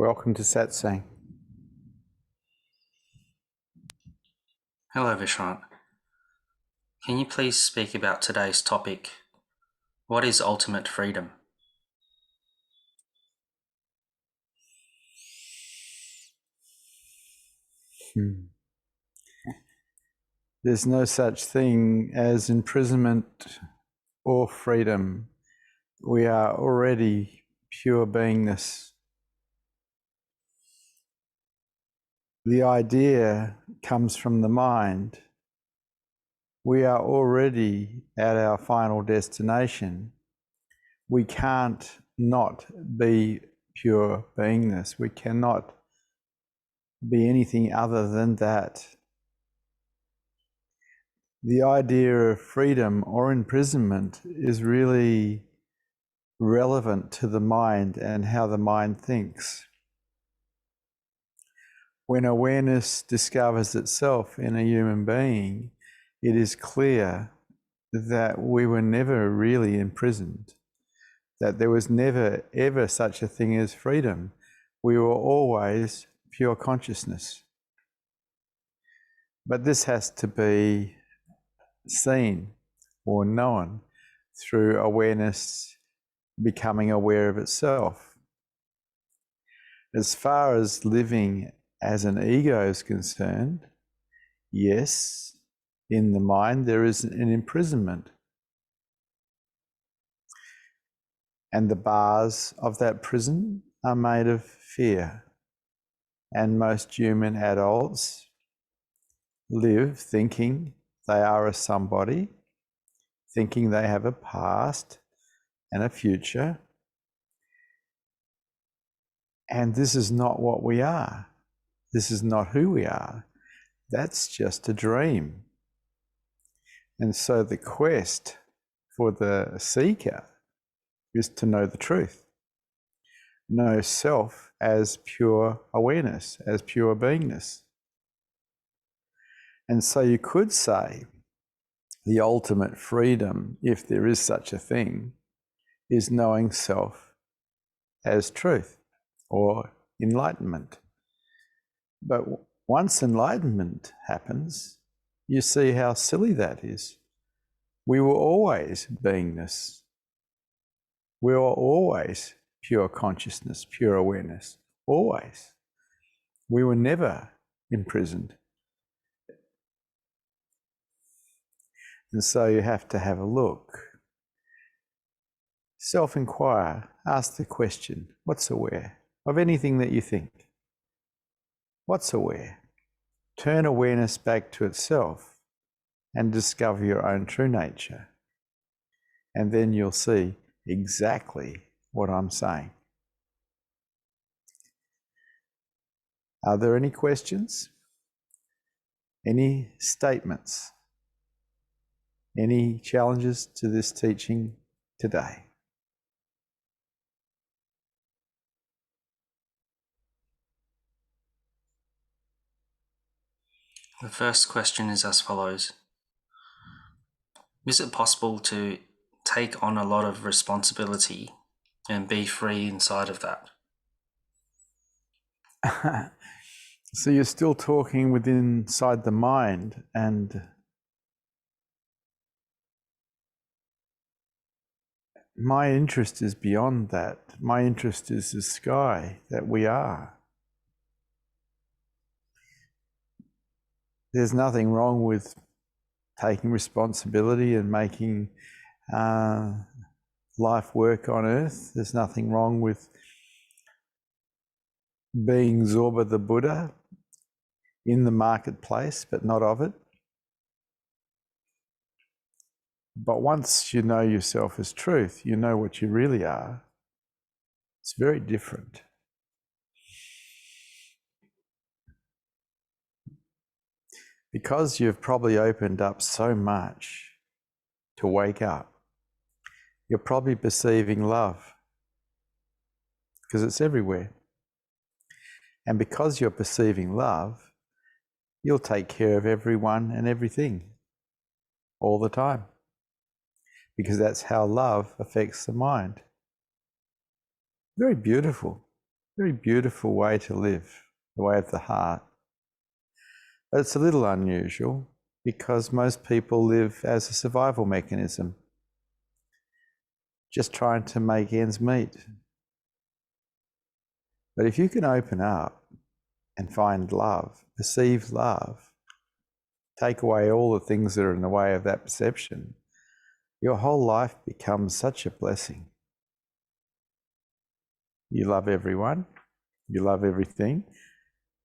Welcome to Satsang. Hello Vishrant. Can you please speak about today's topic? What is ultimate freedom? There's no such thing as imprisonment or freedom. We are already pure beingness. The idea comes from the mind. We are already at our final destination. We can't not be pure beingness. We cannot be anything other than that. The idea of freedom or imprisonment is really relevant to the mind and how the mind thinks. When awareness discovers itself in a human being, it is clear that we were never really imprisoned, that there was never ever such a thing as freedom. We were always pure consciousness. But this has to be seen or known through awareness becoming aware of itself. As far as living as an ego is concerned, yes, in the mind there is an imprisonment. And the bars of that prison are made of fear. And most human adults live thinking they are a somebody, thinking they have a past and a future. And this is not what we are. This is not who we are. That's just a dream. And so the quest for the seeker is to know the truth. Know self as pure awareness, as pure beingness. And so you could say the ultimate freedom, if there is such a thing, is knowing self as truth or enlightenment. But once enlightenment happens, you see how silly that is. We were always beingness. We were always pure consciousness, pure awareness, always. We were never imprisoned. And so you have to have a look. Self-inquire, ask the question, what's aware? Of anything that you think. What's aware? Turn awareness back to itself and discover your own true nature. And then you'll see exactly what I'm saying. Are there any questions? Any statements? Any challenges to this teaching today? The first question is as follows. Is it possible to take on a lot of responsibility and be free inside of that? So you're still talking within inside the mind, and my interest is beyond that. My interest is the sky that we are. There's nothing wrong with taking responsibility and making life work on earth. There's nothing wrong with being Zorba the Buddha in the marketplace, but not of it. But once you know yourself as truth, you know what you really are. It's very different. Because you've probably opened up so much to wake up, you're probably perceiving love because it's everywhere. And because you're perceiving love, you'll take care of everyone and everything all the time, because that's how love affects the mind. Very beautiful, Very beautiful way to live, the way of the heart. But it's a little unusual because most people live as a survival mechanism, just trying to make ends meet. But if you can open up and find love, perceive love, take away all the things that are in the way of that perception, your whole life becomes such a blessing. You love everyone, you love everything,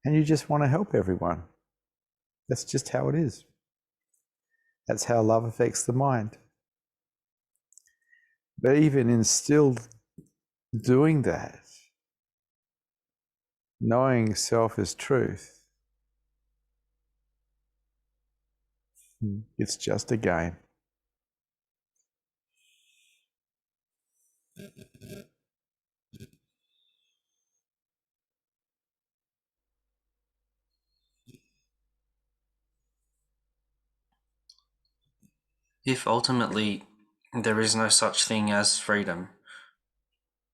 and you just want to help everyone. That's just how it is. That's how love affects the mind. But even in still doing that, knowing self as truth, it's just a game. If ultimately there is no such thing as freedom,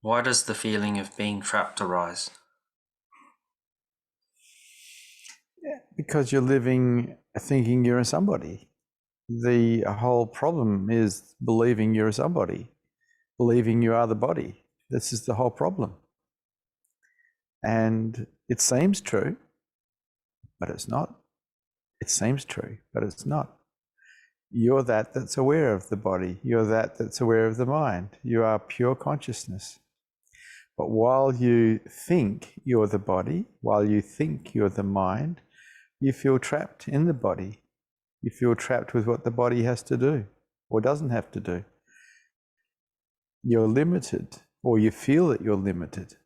why does the feeling of being trapped arise? Because you're living thinking you're a somebody. The whole problem is believing you're a somebody, believing you are the body. This is the whole problem. And it seems true, but it's not. It seems true, but it's not. You're that's aware of the body. You're that's aware of the mind. You are pure consciousness. But while you think you're the body, while you think you're the mind, you feel trapped in the body. You feel trapped with what the body has to do or doesn't have to do. You're limited, or you feel that you're limited.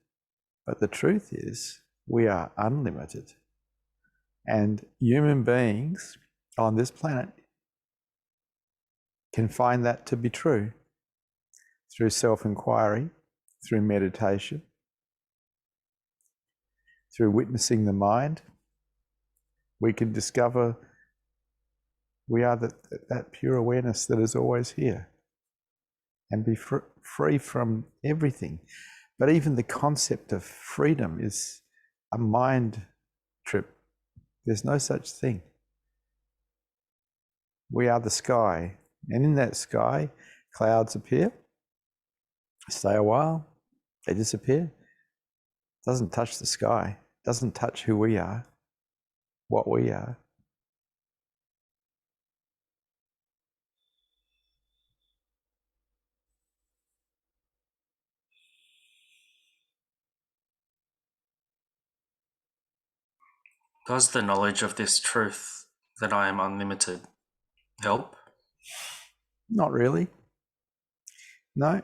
But the truth is, we are unlimited. And human beings on this planet can find that to be true through self-inquiry, through meditation, through witnessing the mind. We can discover we are that pure awareness that is always here and be free from everything. But even the concept of freedom is a mind trip. There's no such thing. We are the sky, and in that sky, clouds appear, stay a while, they disappear. Doesn't touch the sky, doesn't touch who we are, what we are. Does the knowledge of this truth, that I am unlimited, help? Not really. No.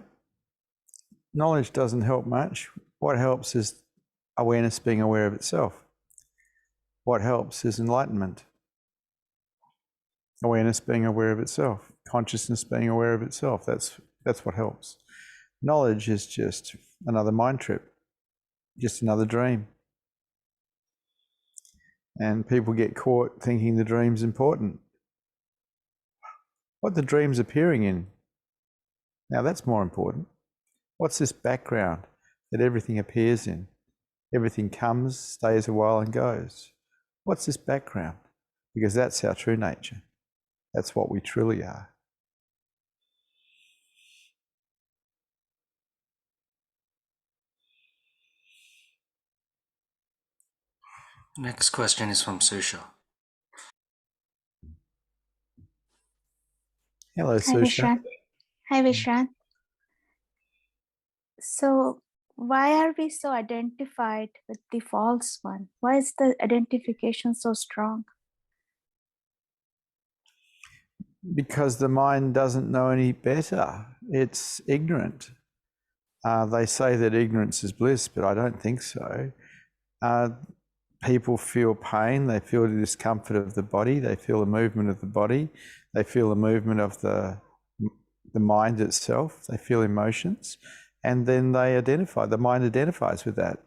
Knowledge doesn't help much. What helps is awareness being aware of itself. What helps is enlightenment. Awareness being aware of itself. Consciousness being aware of itself. That's what helps. Knowledge is just another mind trip, just another dream. And people get caught thinking the dream's important. What the dream's appearing in, now that's more important. What's this background that everything appears in? Everything comes, stays a while and goes. What's this background? Because that's our true nature. That's what we truly are. Next question is from Susha. Hello, Hi, Susha. Vishrant. Hi, Vishrant. So, why are we so identified with the false one? Why is the identification so strong? Because the mind doesn't know any better. It's ignorant. They say that ignorance is bliss, but I don't think so. People feel pain, they feel the discomfort of the body, they feel the movement of the body, they feel the movement of the mind itself, they feel emotions, and then they identify, the mind identifies with that.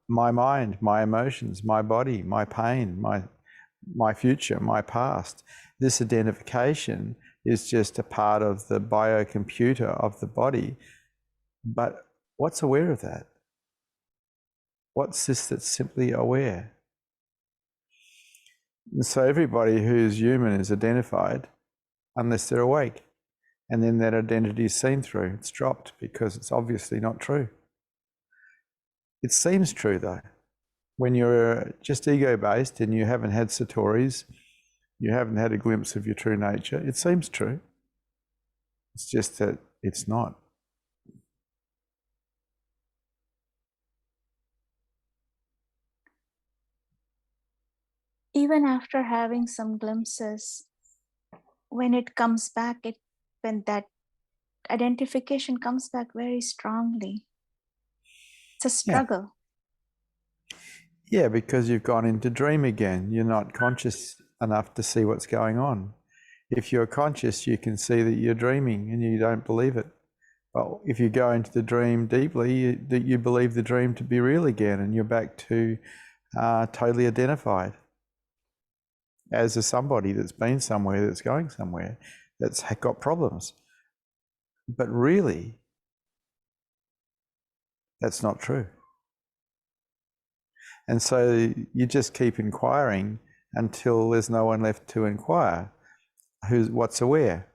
My mind, my emotions, my body, my pain, my future, my past. This identification is just a part of the biocomputer of the body. But what's aware of that? What's this that's simply aware? And so everybody who's human is identified unless they're awake. And then that identity is seen through. It's dropped because it's obviously not true. It seems true though. When you're just ego-based and you haven't had satori's, you haven't had a glimpse of your true nature, it seems true. It's just that it's not. Even after having some glimpses, when it comes back, when that identification comes back very strongly, it's a struggle. Yeah, because you've gone into dream again. You're not conscious enough to see what's going on. If you're conscious, you can see that you're dreaming and you don't believe it. But if you go into the dream deeply, you believe the dream to be real again, and you're back to totally identified as a somebody that's been somewhere, that's going somewhere, that's got problems. But really, that's not true. And so you just keep inquiring until there's no one left to inquire. What's aware?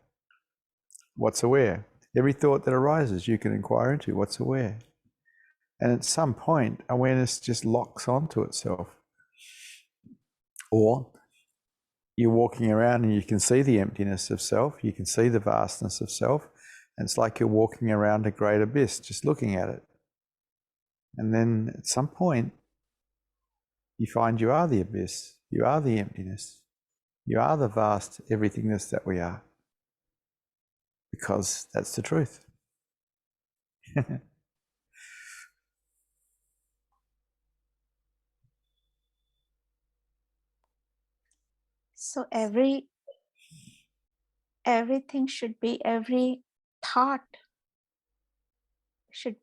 What's aware? Every thought that arises, you can inquire into what's aware. And at some point, awareness just locks onto itself. Or you're walking around and you can see the emptiness of self, you can see the vastness of self, and it's like you're walking around a great abyss, just looking at it. And then at some point, you find you are the abyss, you are the emptiness, you are the vast everythingness that we are. Because that's the truth. So everything should be, every thought should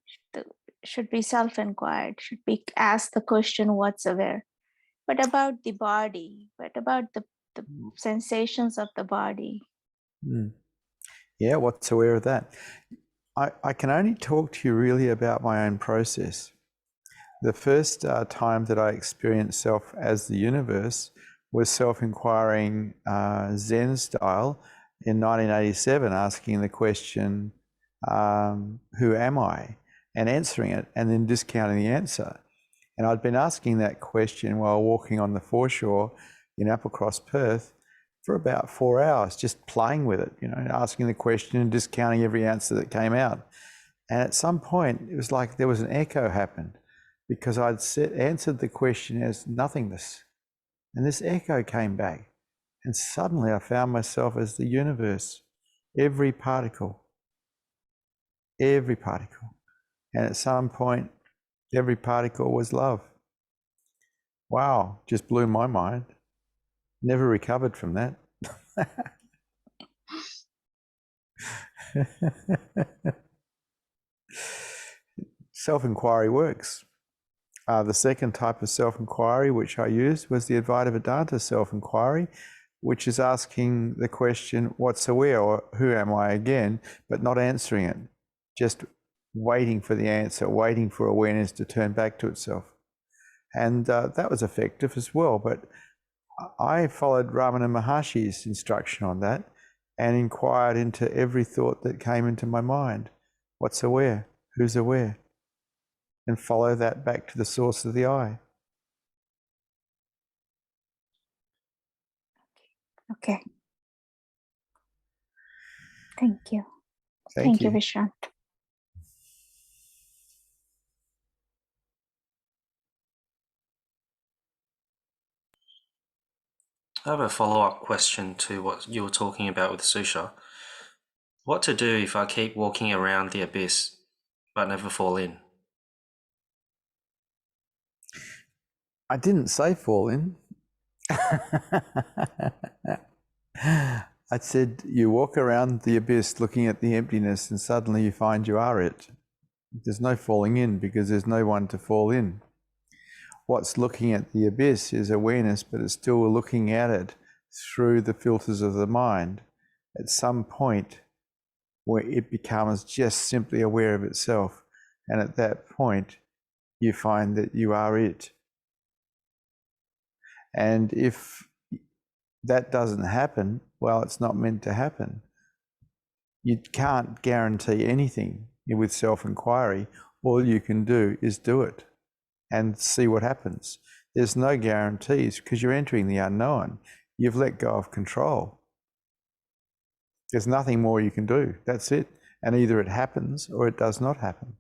be self-inquired, should be asked the question, what's aware? What about the body? What about the sensations of the body? Yeah, what's aware of that? I can only talk to you really about my own process. The first time that I experienced self as the universe was self-inquiring Zen style in 1987, asking the question, who am I? And answering it and then discounting the answer. And I'd been asking that question while walking on the foreshore in Applecross, Perth, for about 4 hours, just playing with it, asking the question and discounting every answer that came out. And at some point, it was like there was an echo happened, because I'd answered the question as nothingness. And this echo came back. And suddenly I found myself as the universe, every particle. And at some point, every particle was love. Wow, just blew my mind. Never recovered from that. Self-inquiry works. The second type of self-inquiry which I used was the Advaita Vedanta self-inquiry, which is asking the question, what's aware, or who am I again, but not answering it, just waiting for the answer, waiting for awareness to turn back to itself. And that was effective as well, but I followed Ramana Maharshi's instruction on that and inquired into every thought that came into my mind. What's aware? Who's aware? And follow that back to the source of the I. Okay. Thank you. Thank you. Vishrant. I have a follow-up question to what you were talking about with Susha. What to do if I keep walking around the abyss but never fall in? I didn't say fall in. I said you walk around the abyss looking at the emptiness and suddenly you find you are it. There's no falling in because there's no one to fall in. What's looking at the abyss is awareness, but it's still looking at it through the filters of the mind. At some point where it becomes just simply aware of itself, and at that point you find that you are it. And if that doesn't happen, well, it's not meant to happen. You can't guarantee anything with self-inquiry. All you can do is do it and see what happens. There's no guarantees because you're entering the unknown. You've let go of control. There's nothing more you can do. That's it. And either it happens or it does not happen.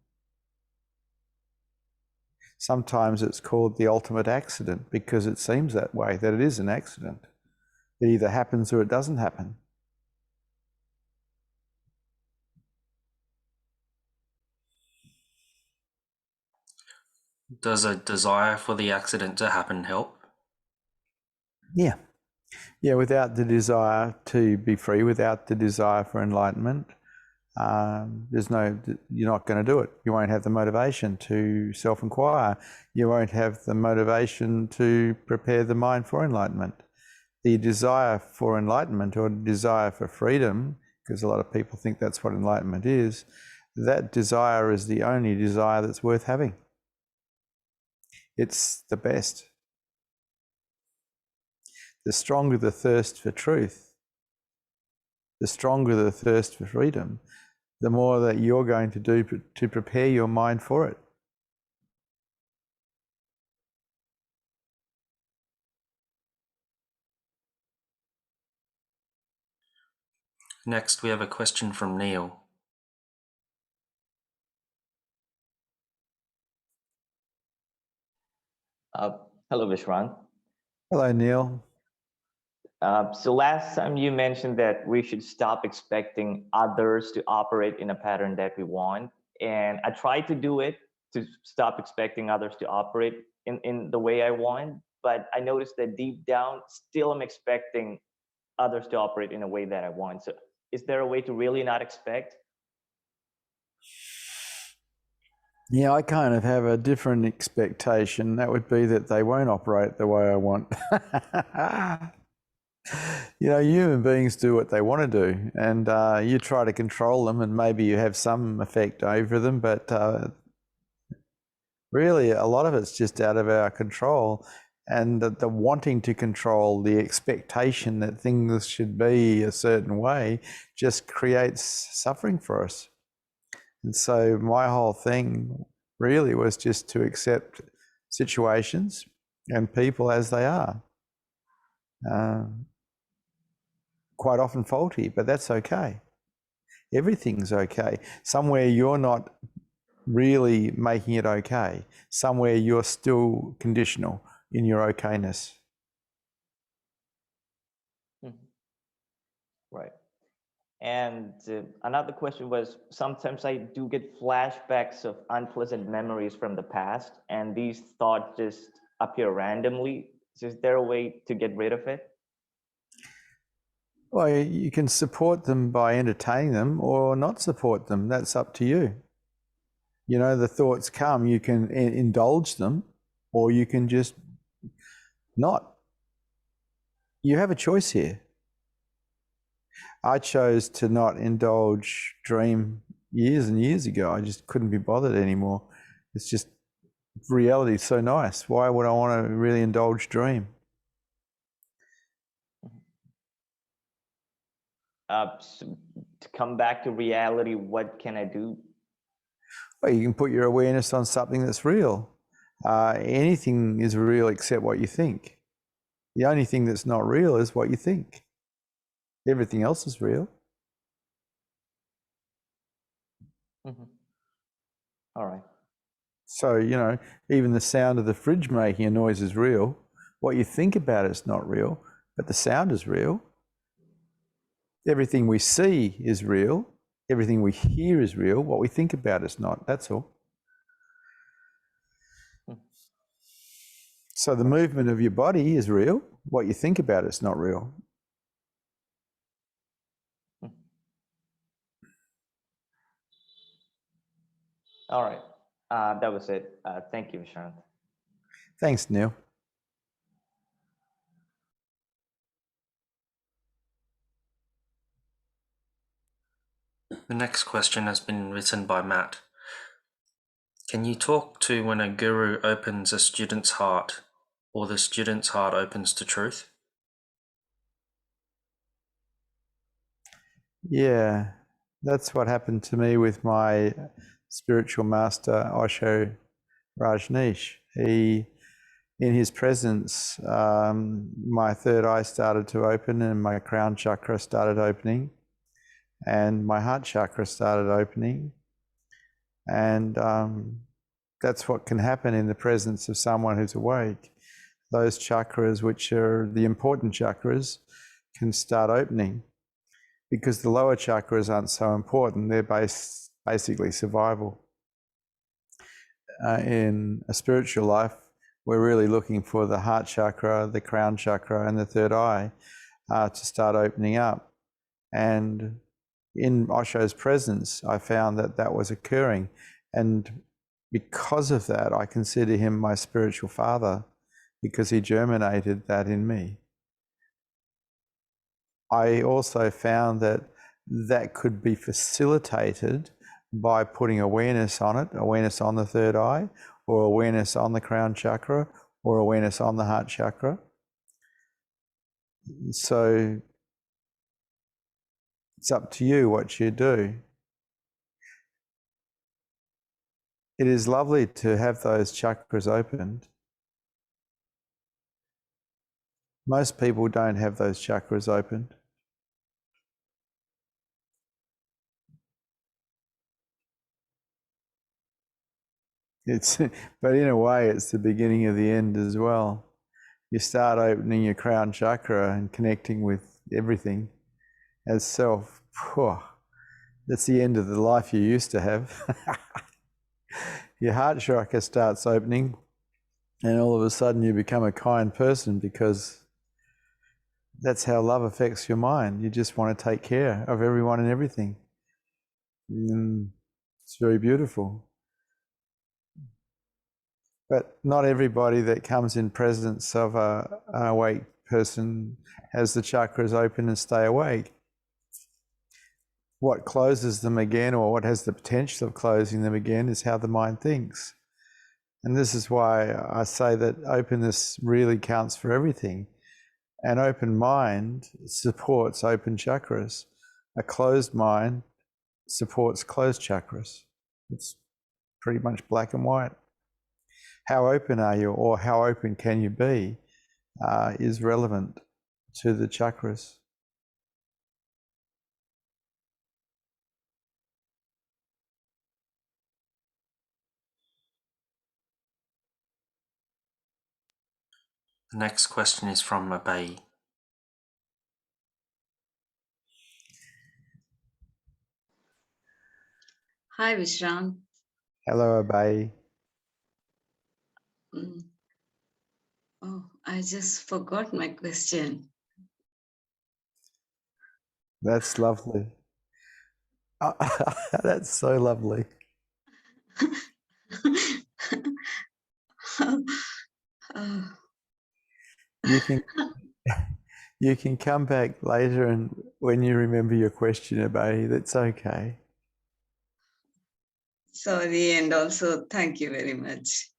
Sometimes it's called the ultimate accident because it seems that way, that it is an accident. It either happens or it doesn't happen. Does a desire for the accident to happen help? Yeah. Yeah, without the desire to be free, without the desire for enlightenment, you're not going to do it. You won't have the motivation to self-inquire. You won't have the motivation to prepare the mind for enlightenment. The desire for enlightenment or desire for freedom, because a lot of people think that's what enlightenment is, that desire is the only desire that's worth having. It's the best. The stronger the thirst for truth, the stronger the thirst for freedom, the more that you're going to do to prepare your mind for it. Next, we have a question from Neil. Hello, Vishrant. Hello, Neil. So last time you mentioned that we should stop expecting others to operate in a pattern that we want. And I tried to do it, to stop expecting others to operate in the way I want. But I noticed that deep down, still I'm expecting others to operate in a way that I want. So is there a way to really not expect? Yeah, I kind of have a different expectation. That would be that they won't operate the way I want. You know, human beings do what they want to do, and you try to control them, and maybe you have some effect over them, but really a lot of it's just out of our control. And the wanting to control, the expectation that things should be a certain way just creates suffering for us. And so my whole thing really was just to accept situations and people as they are. Quite often faulty, but that's okay. Everything's okay. Somewhere you're not really making it okay. Somewhere you're still conditional in your okayness. Right. And another question was, sometimes I do get flashbacks of unpleasant memories from the past, and these thoughts just appear randomly. Is there a way to get rid of it? Well, you can support them by entertaining them or not support them. That's up to you. You know, the thoughts come, you can indulge them or you can just not. You have a choice here. I chose to not indulge dream years and years ago. I just couldn't be bothered anymore. It's just, reality's so nice. Why would I want to really indulge dream? So to come back to reality, what can I do? Well, you can put your awareness on something that's real. Anything is real except what you think. The only thing that's not real is what you think. Everything else is real. All right. So, you know, even the sound of the fridge making a noise is real. What you think about it is not real, but the sound is real. Everything we see is real. Everything we hear is real. What we think about is not. That's all. So the movement of your body is real. What you think about is not real. All right. That was it. Thank you, Vishrant. Thanks, Neil. The next question has been written by Matt. Can you talk to when a guru opens a student's heart or the student's heart opens to truth? Yeah, that's what happened to me with my spiritual master, Osho Rajneesh. In his presence, my third eye started to open and my crown chakra started opening and my heart chakra started opening. And that's what can happen in the presence of someone who's awake. Those chakras, which are the important chakras, can start opening because the lower chakras aren't so important. They're basically survival. In a spiritual life, we're really looking for the heart chakra, the crown chakra, and the third eye to start opening up. And in Osho's presence, I found that that was occurring. And because of that, I consider him my spiritual father because he germinated that in me. I also found that that could be facilitated by putting awareness on it, awareness on the third eye, or awareness on the crown chakra, or awareness on the heart chakra. So it's up to you what you do. It is lovely to have those chakras opened. Most people don't have those chakras opened. But in a way, it's the beginning of the end as well. You start opening your crown chakra and connecting with everything as self. That's the end of the life you used to have. Your heart chakra starts opening, and all of a sudden you become a kind person because that's how love affects your mind. You just want to take care of everyone and everything. It's very beautiful. But not everybody that comes in presence of an awake person has the chakras open and stay awake. What closes them again, or what has the potential of closing them again, is how the mind thinks. And this is why I say that openness really counts for everything. An open mind supports open chakras. A closed mind supports closed chakras. It's pretty much black and white. How open are you, or how open can you be, is relevant to the chakras. The next question is from Abay. Hi, Vishrant. Hello, Abay. Oh, I just forgot my question. That's lovely. That's so lovely. Oh, You can come back later, and when you remember your question, Abay, that's okay. sorry, and also thank you very much.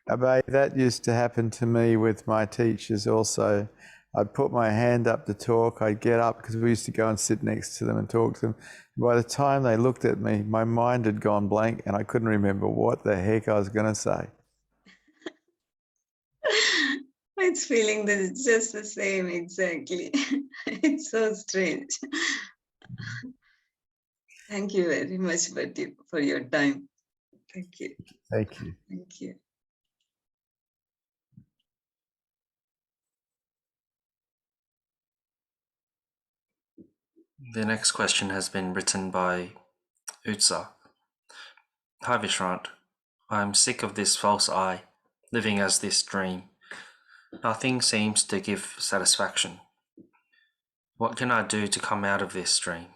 Abay, that used to happen to me with my teachers also. I'd put my hand up to talk, I'd get up because we used to go and sit next to them and talk to them. By the time they looked at me, my mind had gone blank and I couldn't remember what the heck I was going to say. It's feeling that it's just the same, exactly. It's so strange. Thank you very much for your time. Thank you. Thank you. Thank you. The next question has been written by Utsa. Hi Vishrant, I am sick of this false I, living as this dream. Nothing seems to give satisfaction. What can I do to come out of this dream?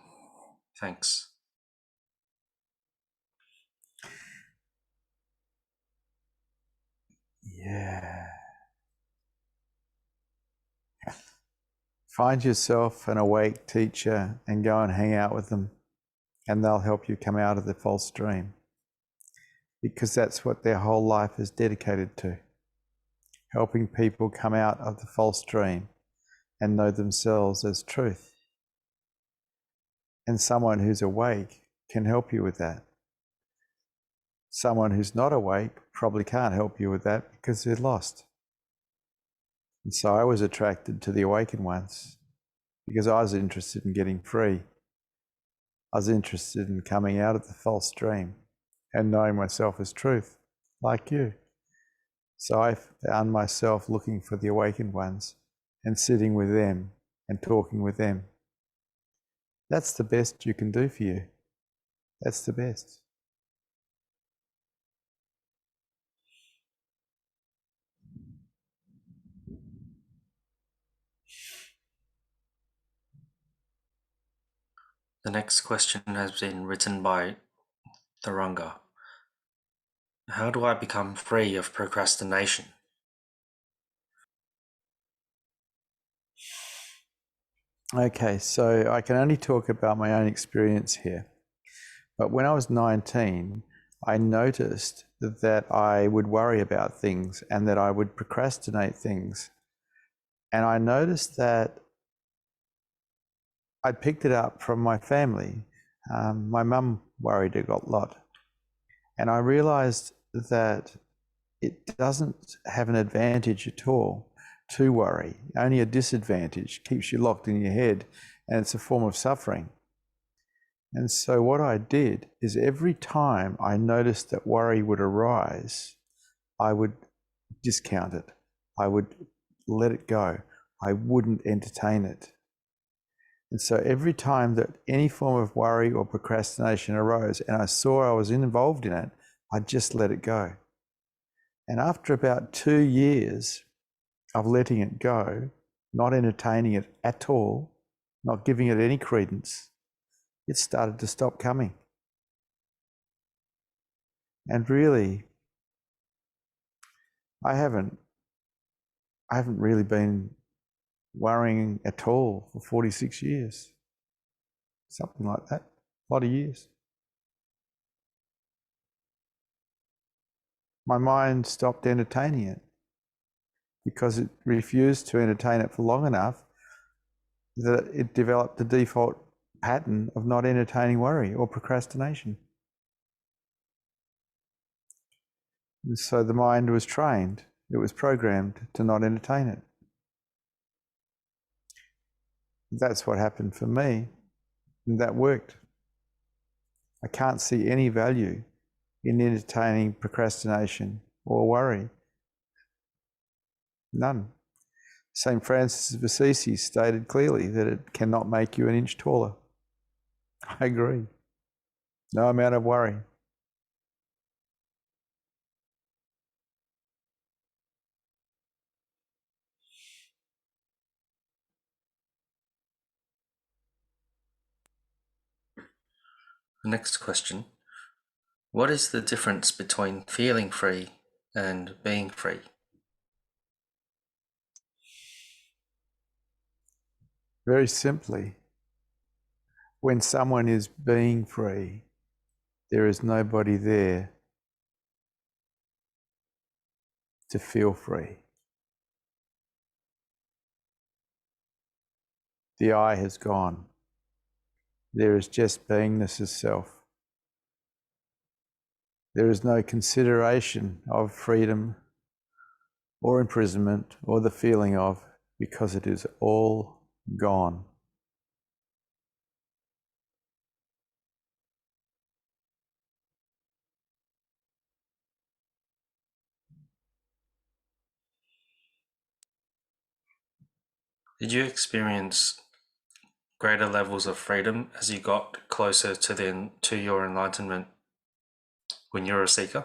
Thanks. Yeah. Find yourself an awake teacher and go and hang out with them, and they'll help you come out of the false dream. because that's what their whole life is dedicated to, helping people come out of the false dream and know themselves as truth. And someone who's awake can help you with that. Someone who's not awake probably can't help you with that because they're lost. And so I was attracted to the awakened ones because I was interested in getting free. I was interested in coming out of the false dream and knowing myself as truth, like you. So I found myself looking for the awakened ones and sitting with them and talking with them. That's the best you can do for you. That's the best. The next question has been written by Tharanga. How do I become free of procrastination? Okay, so I can only talk about my own experience here. But when I was 19, I noticed that I would worry about things and that I would procrastinate things. And I noticed that I picked it up from my family. My mum worried a lot. And I realized that it doesn't have an advantage at all to worry, only a disadvantage, keeps you locked in your head, and it's a form of suffering. And so what I did is every time I noticed that worry would arise, I would discount it. I would let it go. I wouldn't entertain it. And so every time that any form of worry or procrastination arose and I saw I was involved in it, I just let it go. And after about 2 years of letting it go, not entertaining it at all, not giving it any credence, it started to stop coming. And really, I haven't really been worrying at all for 46 years. Something like that. A lot of years. My mind stopped entertaining it because it refused to entertain it for long enough that it developed the default pattern of not entertaining worry or procrastination. And so the mind was trained, it was programmed to not entertain it. That's what happened for me, and that worked. I can't see any value in entertaining procrastination or worry. None. St. Francis of Assisi stated clearly that it cannot make you an inch taller. I agree. No amount of worry. The next question. What is the difference between feeling free and being free? Very simply, when someone is being free, there is nobody there to feel free. The I has gone. There is just beingness as self. There is no consideration of freedom or imprisonment or the feeling of, because it is all gone. Did you experience greater levels of freedom as you got closer to your enlightenment when you were a seeker?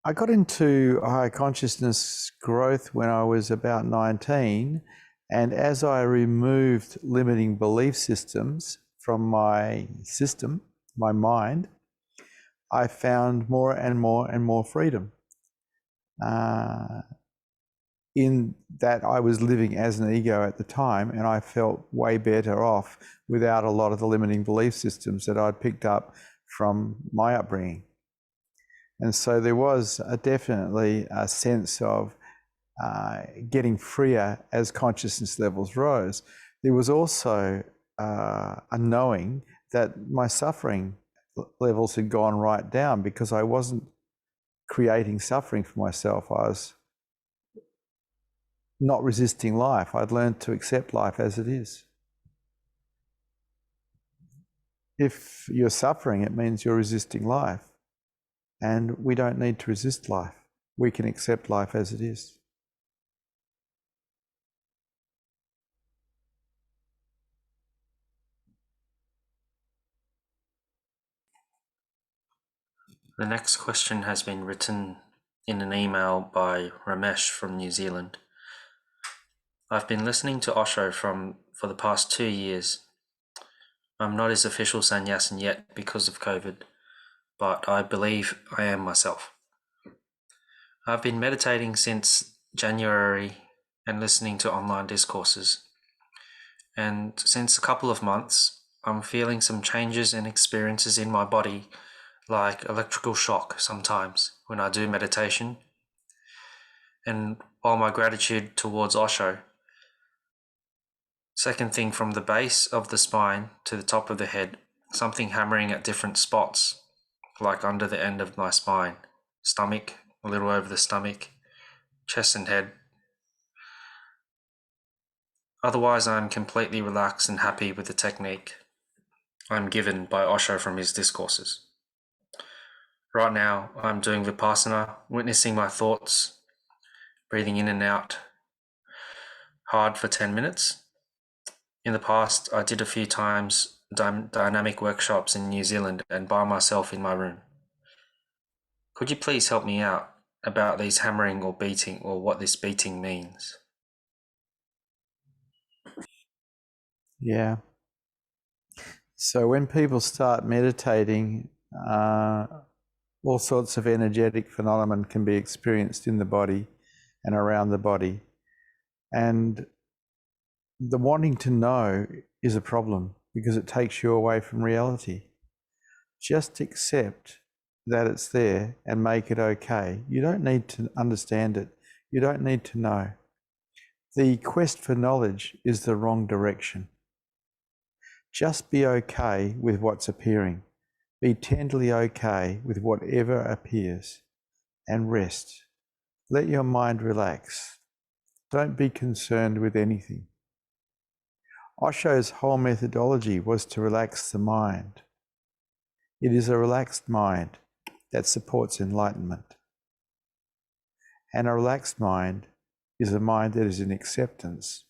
I got into higher consciousness growth when I was about 19, and as I removed limiting belief systems from my system, my mind, I found more and more and more freedom. In that I was living as an ego at the time, and I felt way better off without a lot of the limiting belief systems that I'd picked up from my upbringing. And so there was definitely a sense of getting freer as consciousness levels rose. There was also a knowing that my suffering levels had gone right down because I wasn't creating suffering for myself. I was not resisting life. I'd learned to accept life as it is. If you're suffering, it means you're resisting life. And we don't need to resist life. We can accept life as it is. The next question has been written in an email by Ramesh from New Zealand. I've been listening to Osho for the past 2 years. I'm not his official sannyasin yet because of COVID, but I believe I am myself. I've been meditating since January and listening to online discourses. And since a couple of months, I'm feeling some changes and experiences in my body, like electrical shock sometimes when I do meditation. And while my gratitude towards Osho, second thing from the base of the spine to the top of the head, something hammering at different spots, like under the end of my spine, stomach, a little over the stomach, chest and head. Otherwise, I'm completely relaxed and happy with the technique I'm given by Osho from his discourses. Right now, I'm doing Vipassana, witnessing my thoughts, breathing in and out hard for 10 minutes. In the past, I did a few times dynamic workshops in New Zealand and by myself in my room. Could you please help me out about these hammering or beating, or what this beating means? Yeah. So when people start meditating, all sorts of energetic phenomena can be experienced in the body and around the body. And the wanting to know is a problem because it takes you away from reality. Just accept that it's there and make it okay. You don't need to understand it. You don't need to know. The quest for knowledge is the wrong direction. Just be okay with what's appearing. Be tenderly okay with whatever appears and rest. Let your mind relax. Don't be concerned with anything. Osho's whole methodology was to relax the mind. It is a relaxed mind that supports enlightenment. And a relaxed mind is a mind that is in acceptance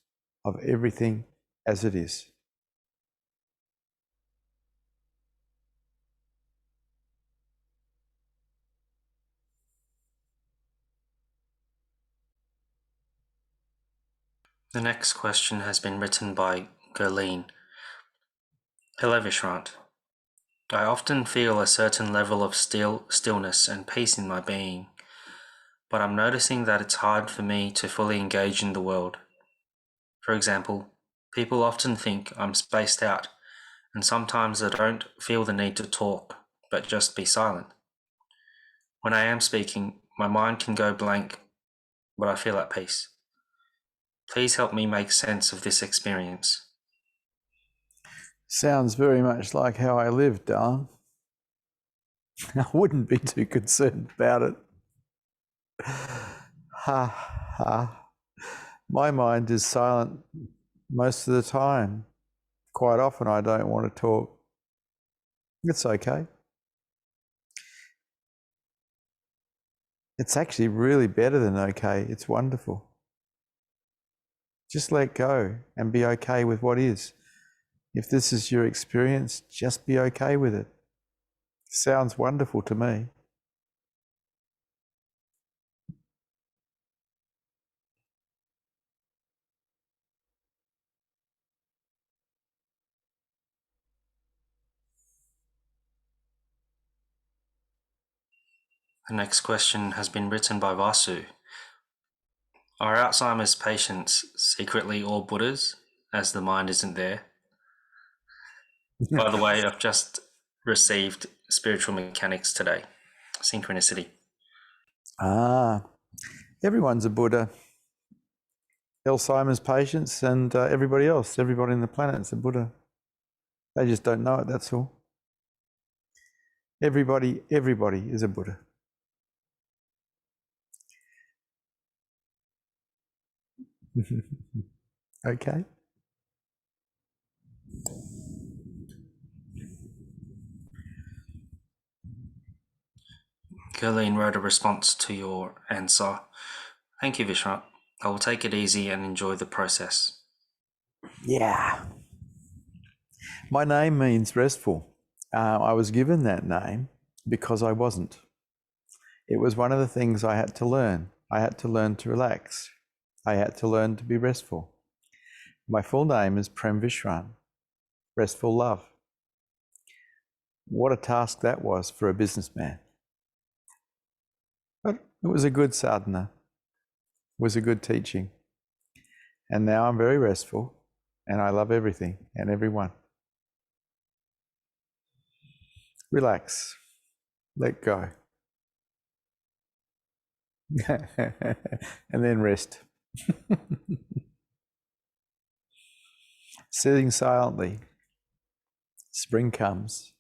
of everything as it is. The next question has been written by Gerline. Hello Vishrant. I often feel a certain level of stillness and peace in my being, but I'm noticing that it's hard for me to fully engage in the world. For example, people often think I'm spaced out, and sometimes I don't feel the need to talk, but just be silent. When I am speaking, my mind can go blank, but I feel at peace. Please help me make sense of this experience. Sounds very much like how I live, darling. I wouldn't be too concerned about it. Ha ha. My mind is silent most of the time. Quite often I don't want to talk. It's okay. It's actually really better than okay. It's wonderful. Just let go and be okay with what is. If this is your experience, just be okay with it. Sounds wonderful to me. The next question has been written by Vasu. Are Alzheimer's patients secretly all Buddhas, as the mind isn't there? By the way, I've just received spiritual mechanics today. synchronicity. Everyone's a Buddha. Alzheimer's patients and everybody else, everybody on the planet's a Buddha. They just don't know it, that's all. Everybody is a Buddha. Okay. Gurleen wrote a response to your answer. Thank you, Vishrant. I will take it easy and enjoy the process. Yeah. My name means restful. I was given that name because I wasn't. It was one of the things I had to learn. I had to learn to relax. I had to learn to be restful. My full name is Prem Vishrant, restful love. What a task that was for a businessman. But it was a good sadhana. It was a good teaching. And now I'm very restful and I love everything and everyone. Relax. Let go. And then rest. Sitting silently. Spring comes.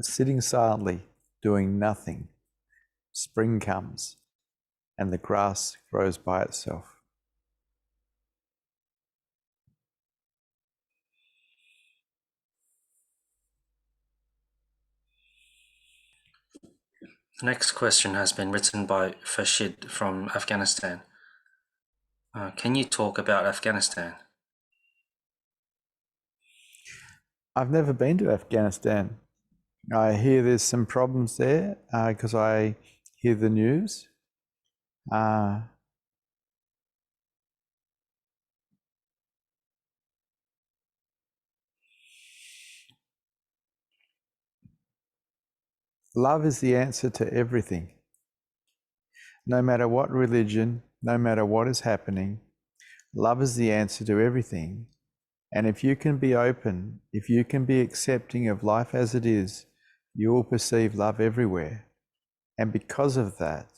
Sitting silently, doing nothing. Spring comes and the grass grows by itself. The next question has been written by Fashid from Afghanistan. Can you talk about Afghanistan? I've never been to Afghanistan. I hear there's some problems there because I hear the news. Love is the answer to everything. No matter what religion, no matter what is happening, love is the answer to everything. And if you can be open, if you can be accepting of life as it is, you will perceive love everywhere. And because of that,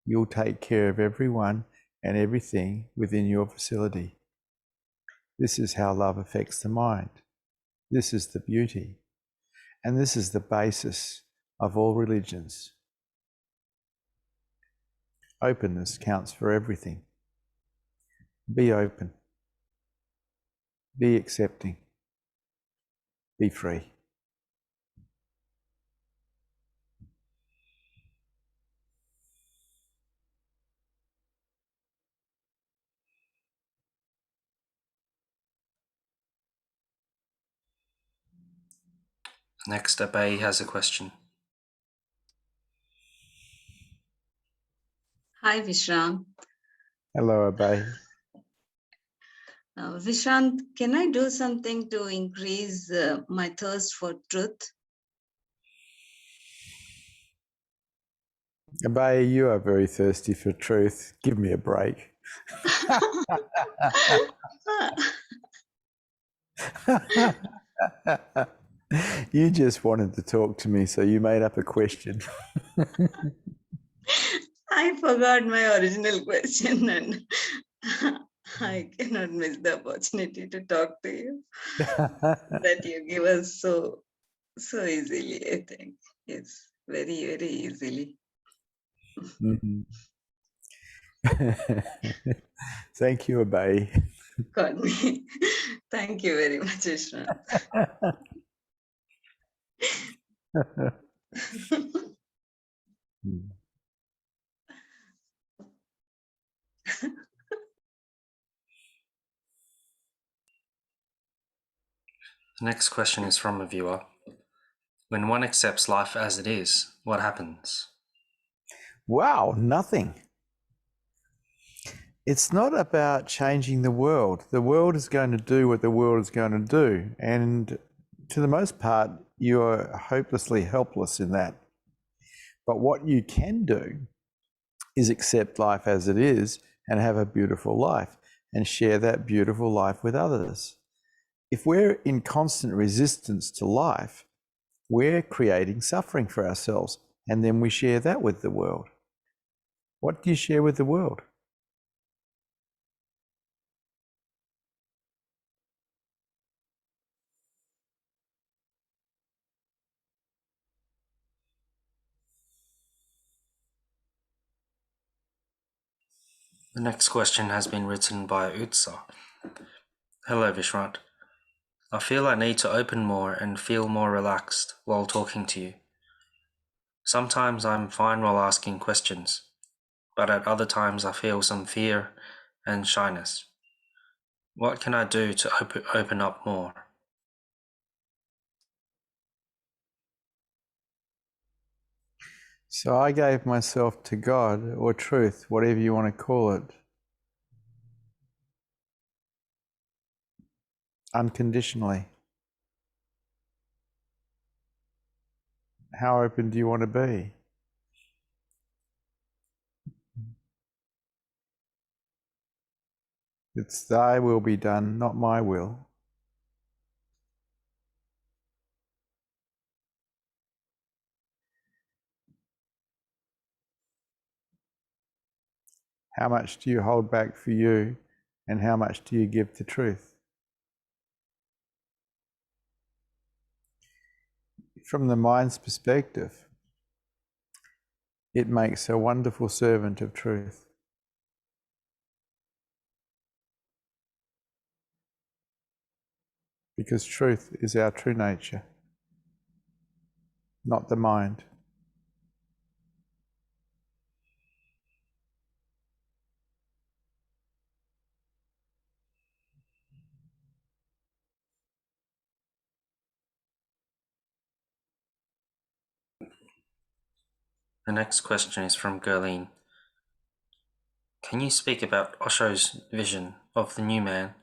you'll take care of everyone and everything within your facility. This is how love affects the mind. This is the beauty. And this is the basis of all religions. Openness counts for everything. Be open. Be accepting. Be free. Next, Abhay has a question. Hi, Vishrant. Hello, Abhay. Vishrant, can I do something to increase my thirst for truth? Abhay, you are very thirsty for truth. Give me a break. You just wanted to talk to me, so you made up a question. I forgot my original question and I cannot miss the opportunity to talk to you that you give us so easily, I think. Yes, very, very easily. Mhm. Thank you, Abhay. Got me. Thank you very much, Vishrant. The next question is from a viewer. When one accepts life as it is, what happens? Wow, nothing. It's not about changing the world. The world is going to do what the world is going to do. And to the most part, you're hopelessly helpless in that. But what you can do is accept life as it is and have a beautiful life and share that beautiful life with others. If we're in constant resistance to life, we're creating suffering for ourselves. and then we share that with the world. What do you share with the world? The next question has been written by Utsa. Hello, Vishrant. I feel I need to open more and feel more relaxed while talking to you. Sometimes I'm fine while asking questions, but at other times I feel some fear and shyness. What can I do to open up more? So I gave myself to God, or truth, whatever you want to call it, unconditionally. How open do you want to be? It's thy will be done, not my will. How much do you hold back for you, and how much do you give to truth? From the mind's perspective, it makes a wonderful servant of truth. Because truth is our true nature, not the mind. The next question is from Gerline. Can you speak about Osho's vision of the new man?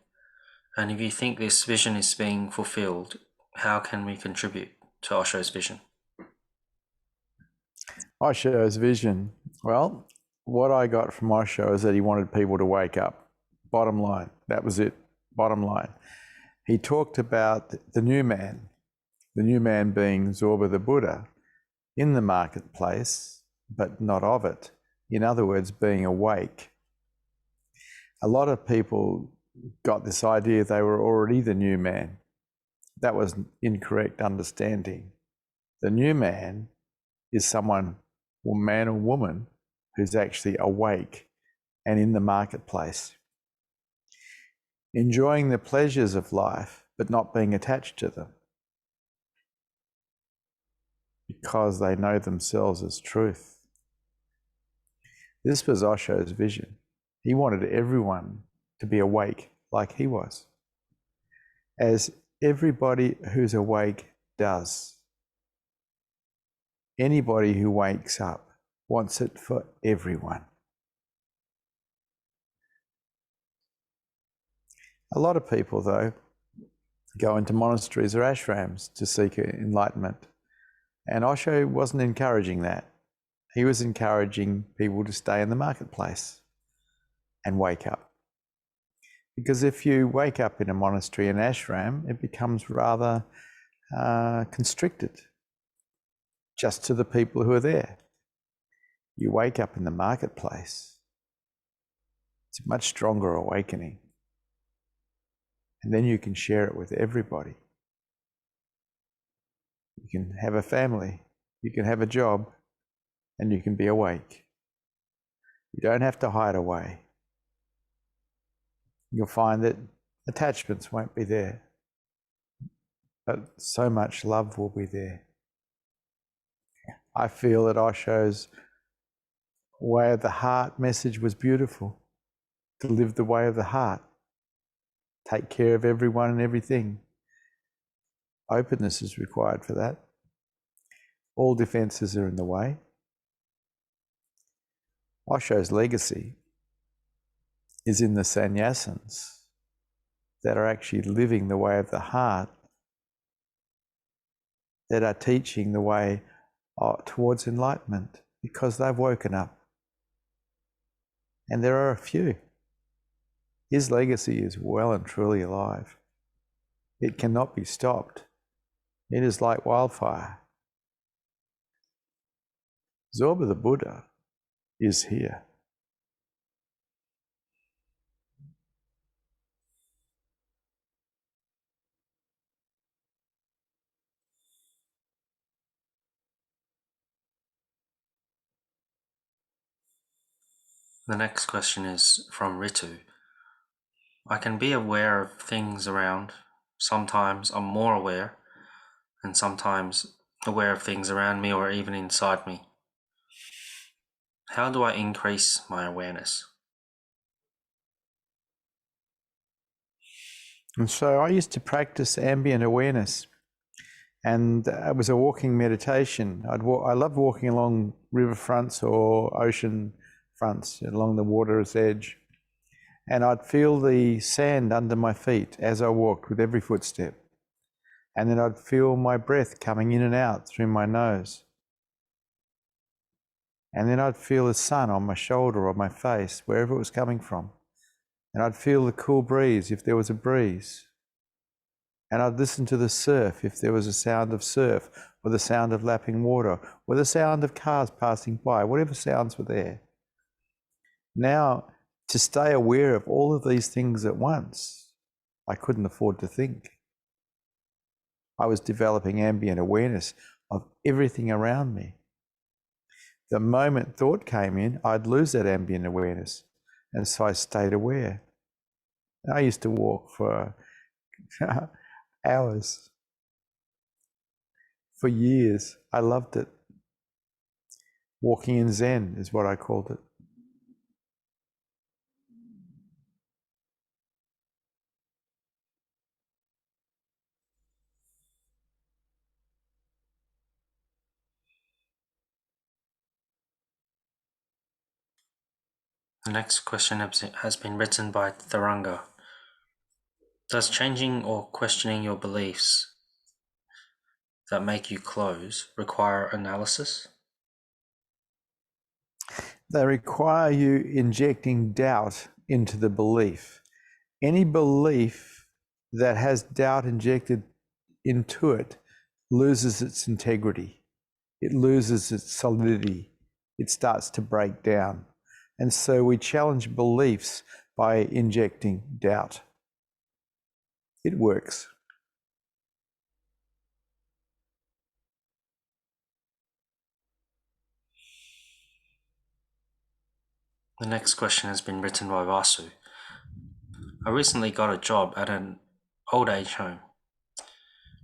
And if you think this vision is being fulfilled, how can we contribute to Osho's vision? Osho's vision. Well, what I got from Osho is that he wanted people to wake up. Bottom line. That was it. Bottom line. He talked about the new man being Zorba the Buddha, in the marketplace, but not of it. In other words, being awake. A lot of people got this idea they were already the new man. That was an incorrect understanding. The new man is someone, or man or woman, who's actually awake and in the marketplace, enjoying the pleasures of life, but not being attached to them, because they know themselves as truth. This was Osho's vision. He wanted everyone to be awake like he was, as everybody who's awake does. Anybody who wakes up wants it for everyone. A lot of people, though, go into monasteries or ashrams to seek enlightenment. And Osho wasn't encouraging that. He was encouraging people to stay in the marketplace and wake up. Because if you wake up in a monastery and ashram, it becomes rather constricted just to the people who are there. You wake up in the marketplace, it's a much stronger awakening. And then you can share it with everybody. You can have a family, you can have a job, and you can be awake. You don't have to hide away. You'll find that attachments won't be there, but so much love will be there. I feel that Osho's way of the heart message was beautiful. To live the way of the heart. Take care of everyone and everything. Openness is required for that. All defenses are in the way. Osho's legacy is in the sannyasins that are actually living the way of the heart, that are teaching the way towards enlightenment, because they've woken up. And there are a few. His legacy is well and truly alive. It cannot be stopped. It is like wildfire. Zorba the Buddha is here. The next question is from Ritu. I can be aware of things around. Sometimes I'm more aware, and sometimes aware of things around me or even inside me. How do I increase my awareness? And so I used to practice ambient awareness, and it was a walking meditation. I love walking along river fronts or ocean fronts, along the water's edge. And I'd feel the sand under my feet as I walked with every footstep. And then I'd feel my breath coming in and out through my nose. And then I'd feel the sun on my shoulder or my face, wherever it was coming from. And I'd feel the cool breeze if there was a breeze. And I'd listen to the surf if there was a sound of surf, or the sound of lapping water, or the sound of cars passing by, whatever sounds were there. Now, to stay aware of all of these things at once, I couldn't afford to think. I was developing ambient awareness of everything around me. The moment thought came in, I'd lose that ambient awareness. And so I stayed aware. I used to walk for hours, for years. I loved it. Walking in Zen is what I called it. The next question has been written by Tharanga. Does changing or questioning your beliefs that make you close require analysis? They require you injecting doubt into the belief. Any belief that has doubt injected into it loses its integrity. It loses its solidity. It starts to break down. And so we challenge beliefs by injecting doubt. It works. The next question has been written by Vasu. I recently got a job at an old age home.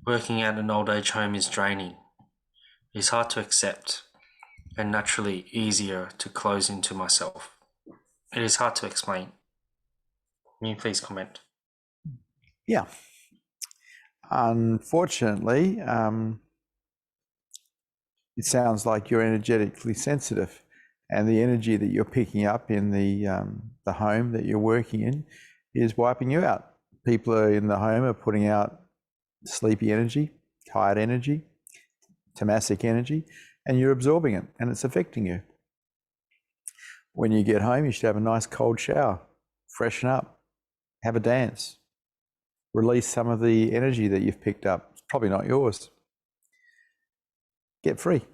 Working at an old age home is draining. It is hard to accept and naturally easier to close into myself. It is hard to explain. Can you please comment? Yeah. Unfortunately, it sounds like you're energetically sensitive, and the energy that you're picking up in the home that you're working in is wiping you out. People in the home are putting out sleepy energy, tired energy, tamasic energy, and you're absorbing it, and it's affecting you. When you get home, you should have a nice cold shower, freshen up, have a dance, release some of the energy that you've picked up. It's probably not yours. Get free,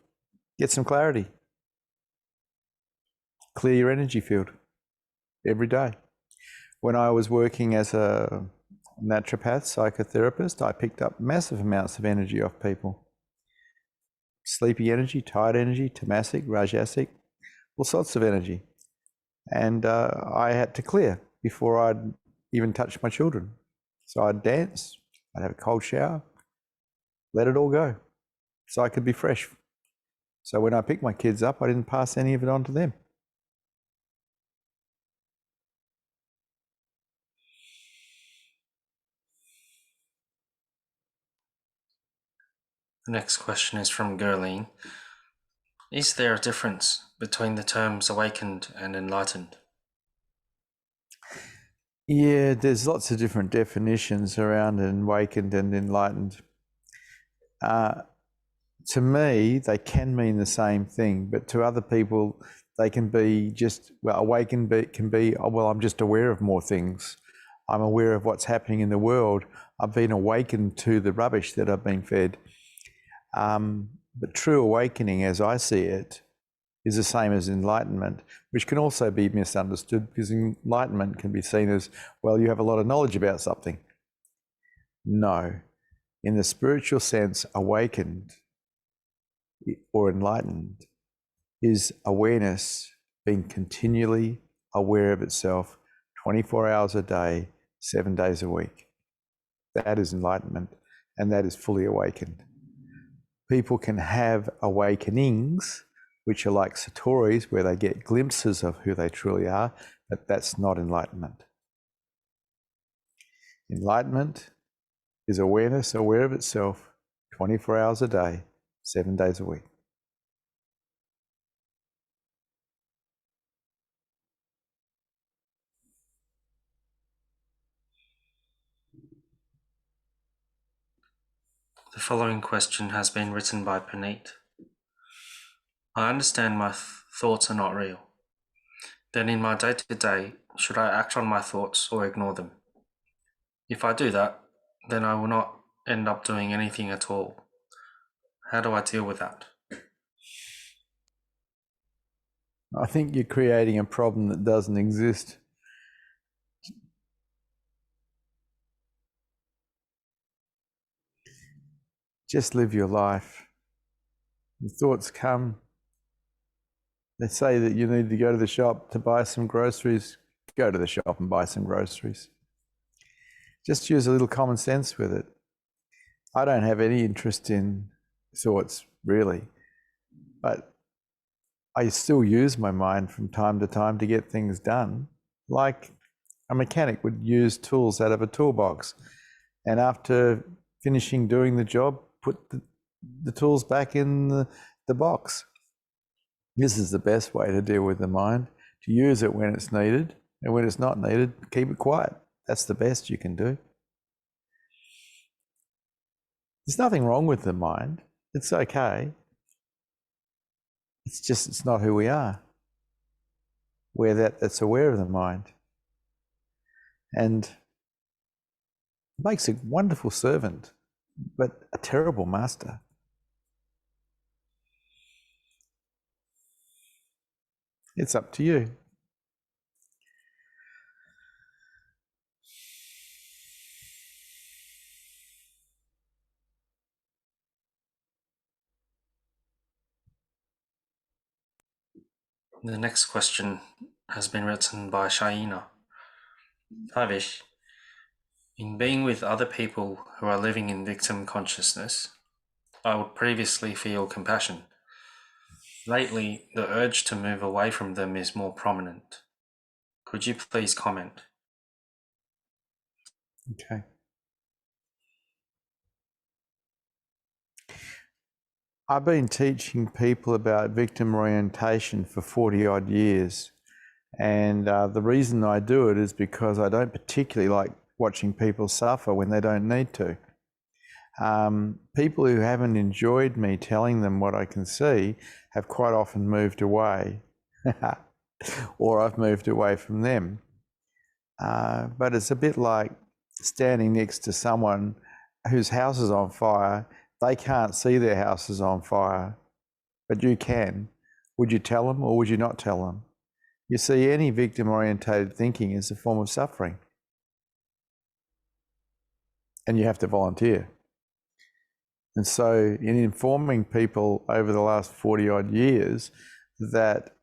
get some clarity, clear your energy field every day. When I was working as a naturopath, psychotherapist, I picked up massive amounts of energy off people. Sleepy energy, tired energy, tamasic, rajasic, all sorts of energy. And I had to clear before I'd even touch my children. So I'd dance, I'd have a cold shower, let it all go, so I could be fresh. So when I picked my kids up, I didn't pass any of it on to them. The next question is from Gerline. Is there a difference between the terms awakened and enlightened? Yeah, there's lots of different definitions around awakened and enlightened. To me, they can mean the same thing, but to other people, they can be just, well, awakened can be, oh, well, I'm just aware of more things. I'm aware of what's happening in the world. I've been awakened to the rubbish that I've been fed. But true awakening, as I see it, is the same as enlightenment, which can also be misunderstood because enlightenment can be seen as, well, you have a lot of knowledge about something. No. In the spiritual sense, awakened or enlightened is awareness being continually aware of itself 24 hours a day, 7 days a week. That is enlightenment, and that is fully awakened. People can have awakenings, which are like satoris, where they get glimpses of who they truly are, but that's not enlightenment. Enlightenment is awareness aware of itself 24 hours a day, 7 days a week. The following question has been written by Puneet. I understand my thoughts are not real. Then in my day-to-day, should I act on my thoughts or ignore them? If I do that, then I will not end up doing anything at all. How do I deal with that? I think you're creating a problem that doesn't exist. Just live your life. The thoughts come. They say that you need to go to the shop to buy some groceries. Go to the shop and buy some groceries. Just use a little common sense with it. I don't have any interest in thoughts, really, but I still use my mind from time to time to get things done, like a mechanic would use tools out of a toolbox, and after finishing doing the job, put the tools back in the box. This is the best way to deal with the mind, to use it when it's needed, and when it's not needed, keep it quiet. That's the best you can do. There's nothing wrong with the mind. It's okay. It's just, it's not who we are. We're that's aware of the mind. And it makes a wonderful servant, but a terrible master. It's up to you. The next question has been written by Shaina. Hi Vish. In being with other people who are living in victim consciousness, I would previously feel compassion. Lately, the urge to move away from them is more prominent. Could you please comment? Okay. I've been teaching people about victim orientation for 40 odd years. And the reason I do it is because I don't particularly like watching people suffer when they don't need to. People who haven't enjoyed me telling them what I can see have quite often moved away, or I've moved away from them. But it's a bit like standing next to someone whose house is on fire. They can't see their house is on fire, but you can. Would you tell them or would you not tell them? You see, any victim-orientated thinking is a form of suffering. And you have to volunteer. And so in informing people over the last 40 odd years that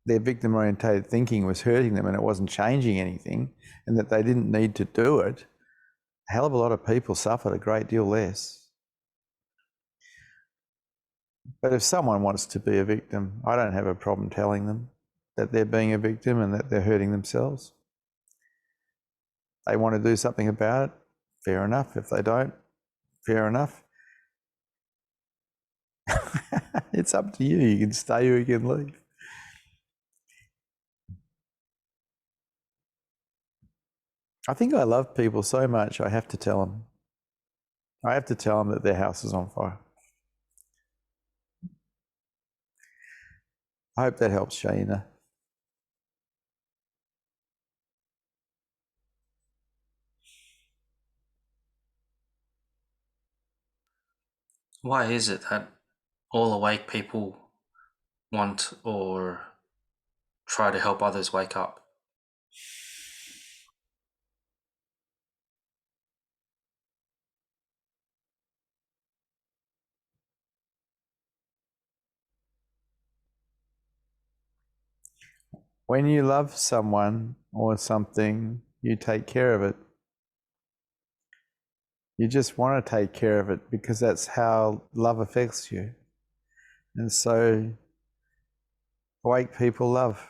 their victim-orientated thinking was hurting them and it wasn't changing anything and that they didn't need to do it, a hell of a lot of people suffered a great deal less. But if someone wants to be a victim, I don't have a problem telling them that they're being a victim and that they're hurting themselves. They want to do something about it, fair enough. If they don't, fair enough. It's up to you. You can stay or you can leave. I think I love people so much I have to tell them. I have to tell them that their house is on fire. I hope that helps, Shaina. Why is it that all awake people want or try to help others wake up. When you love someone or something, you take care of it. You just want to take care of it because that's how love affects you. And so awake people love,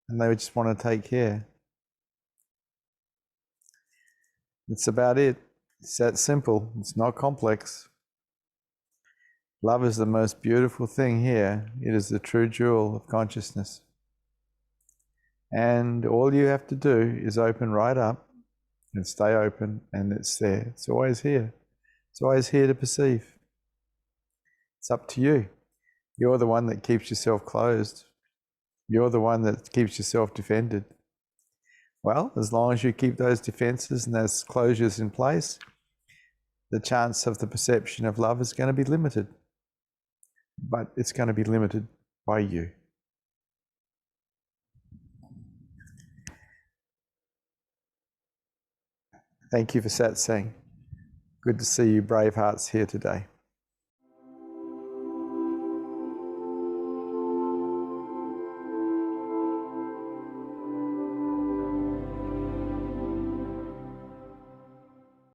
and they just want to take care. It's about it. It's that simple. It's not complex. Love is the most beautiful thing here. It is the true jewel of consciousness. And all you have to do is open right up and stay open, and it's there. It's always here. It's always here to perceive. It's up to you. You're the one that keeps yourself closed. You're the one that keeps yourself defended. Well, as long as you keep those defenses and those closures in place, the chance of the perception of love is going to be limited. But it's going to be limited by you. Thank you for Satsang. Good to see you brave hearts here today.